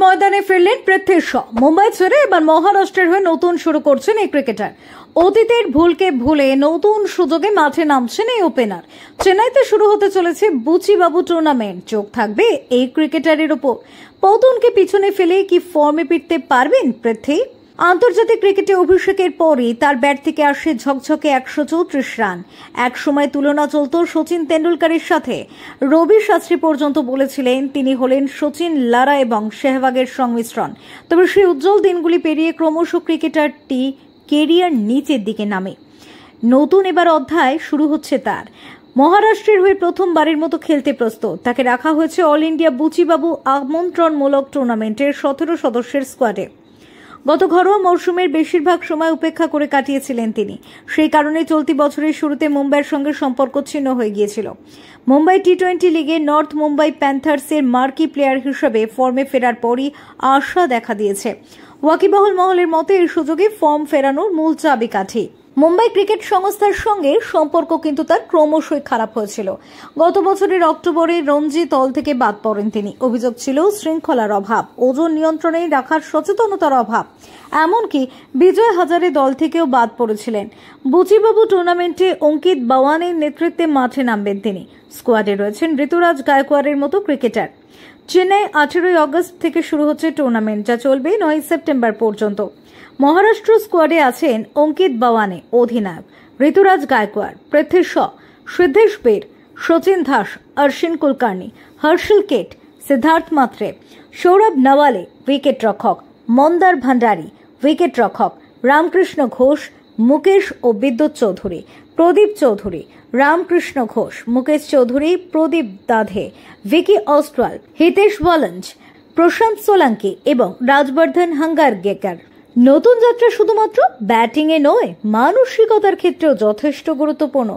ময়দানে ফিরলেন পৃথ্বী শ। মুম্বাই ছেড়ে এবার মহারাষ্ট্রের হয়ে নতুন শুরু করছেন এই ক্রিকেটার। অতীতের ভুলকে ভুলে নতুন সুযোগে মাঠে নামছেন এই ওপেনার। চেন্নাইতে শুরু হতে চলেছে বুচিবাবু টুর্নামেন্ট। চোখ থাকবে এই ক্রিকেটারের উপর। পতনকে পিছনে ফেলে কি ফর্মে ফিরতে পারবেন পৃথ্বী? আন্তর্জাতিক ক্রিকেটে অভিষেকের পরই তার ব্যাট থেকে আসে ঝকঝকে 134 রান। এক সময় তুলনা চলত সচিন তেন্ডুলকরের সাথে। রবি শাস্ত্রী পর্যন্ত বলেছিলেন তিনি হলেন সচিন, লারা এবং সেহবাগের সংমিশ্রণ। তবে সেই উজ্জ্বল দিনগুলি পেরিয়ে ক্রমশ ক্রিকেটারটি কেরিয়ার নিচের দিকে নামে। নতুন এবার অধ্যায় শুরু হচ্ছে তার। মহারাষ্ট্রের হয়ে প্রথমবারের মতো খেলতে প্রস্তুত। তাকে রাখা হয়েছে অল ইন্ডিয়া বুচিবাবু আমন্ত্রণমূলক টুর্নামেন্টের 17 সদস্যের স্কোয়াডে। গত ঘরোয়া মৌসুমের বেশিরভাগ সময় উপেক্ষা করে কাটিয়েছিলেন তিনি। সেই কারণে চলতি বছরের শুরুতে মুম্বাইয়ের সঙ্গে সম্পর্ক ছিন্ন হয়ে গিয়েছিল। মুম্বাই টি-20 লিগে নর্থ মুম্বাই প্যান্থার্সের মার্কি প্লেয়ার হিসেবে ফর্মে ফেরার পরই আশা দেখা দিয়েছে। ওয়াকিবহাল মহলের মতে এই সুযোগে ফর্ম ফেরানোর মূল চাবিকাঠি। মুম্বাই ক্রিকেট সংস্থার সঙ্গে সম্পর্ক কিন্তু তার ক্রমশই খারাপ হয়েছিল। গত বছরের অক্টোবরে রঞ্জি দল থেকে বাদ পড়েন তিনি। অভিযোগ ছিল শৃঙ্খলার অভাব, ওজন নিয়ন্ত্রণে রাখার সচেতনতার অভাব। এমনকি বিজয় হাজারে দল থেকেও বাদ পড়েছিলেন। বুচিবাবু টুর্নামেন্টে অঙ্কিত বাওয়ানের নেতৃত্বে মাঠে নামবেন তিনি। স্কোয়াডে রয়েছেন ঋতুরাজ গায়কোয়াড়ের মতো ক্রিকেটার। চেন্নাই 18 আগস্ট থেকে শুরু হচ্ছে টুর্নামেন্ট, যা চলবে 9 সেপ্টেম্বর পর্যন্ত। মহারাষ্ট্র স্কোয়াডে আছেন অঙ্কিত বাওয়ানে অধিনায়ক, ঋতুরাজ গায়কোয়াড়, পৃথ্বী শ, সিদ্ধেশ বের, সচিন দাস, অশ্বিন কুলকার্নি, হর্ষল কেট, সিদ্ধার্থ মাত্রে, সৌরভ নওয়ালে উইকেট রক্ষক, মন্দার ভান্ডারী উইকেট রক্ষক, রামকৃষ্ণ ঘোষ, মুকেশ ও বিদ্যুৎ চৌধুরী, প্রদীপ চৌধুরী, রামকৃষ্ণ ঘোষ, মুকেশ চৌধুরী, প্রদীপ দাধে, ভিকি অস্ট্রাল, হিতেশ ওয়ালঞ্জ, প্রশান্ত সোলাঙ্কি এবং রাজবর্ধন হাঙ্গারগেকার। নতুন যাত্রা শুধুমাত্র ব্যাটিংয়ে নয়, মানসিকতার ক্ষেত্রেও যথেষ্ট গুরুত্বপূর্ণ।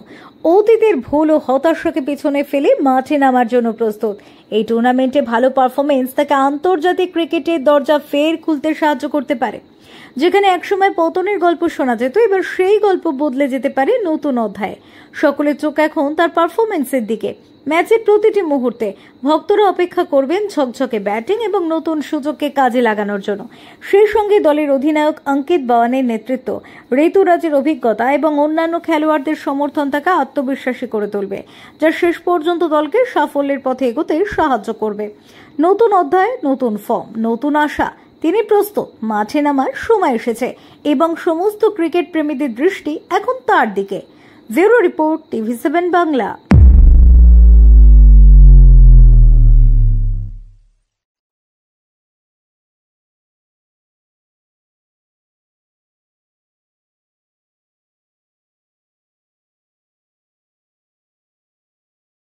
অতীতের ভুল ও হতাশাকে পিছনে ফেলে মাঠে নামার জন্য প্রস্তুত। এই টুর্নামেন্টে ভালো পারফরমেন্স তাকে আন্তর্জাতিক ক্রিকেটের দরজা ফের খুলতে সাহায্য করতে পারে। যেখানে একসময় পতনের গল্প শোনা যেত, এবার সেই গল্প বদলে যেতে পারে নতুন অধ্যায়ে। সকলের চোখ এখন তার পারফরমেন্সের দিকে। ম্যাচের প্রতিটি মুহূর্তে ভক্তরা অপেক্ষা করবেন ঝকঝকে ব্যাটিং এবং নতুন সুযোগকে কাজে লাগানোর জন্য। সেই সঙ্গে দলের অধিনায়ক অঙ্কিত বাওয়ানের নেতৃত্ব, ঋতুরাজের অভিজ্ঞতা এবং অন্যান্য খেলোয়াড়দের সমর্থন তাকে আত্মবিশ্বাসী করে তুলবে, যা শেষ পর্যন্ত দলকে সাফল্যের পথে এগোতে সাহায্য করবে। নতুন অধ্যায়, নতুন ফর্ম, নতুন আশা। তিনি প্রস্তুত। মাঠে নামার সময় এসেছে এবং সমস্ত ক্রিকেট প্রেমীদের দৃষ্টি এখন তার দিকে। Bureau report, TV7 Bangla.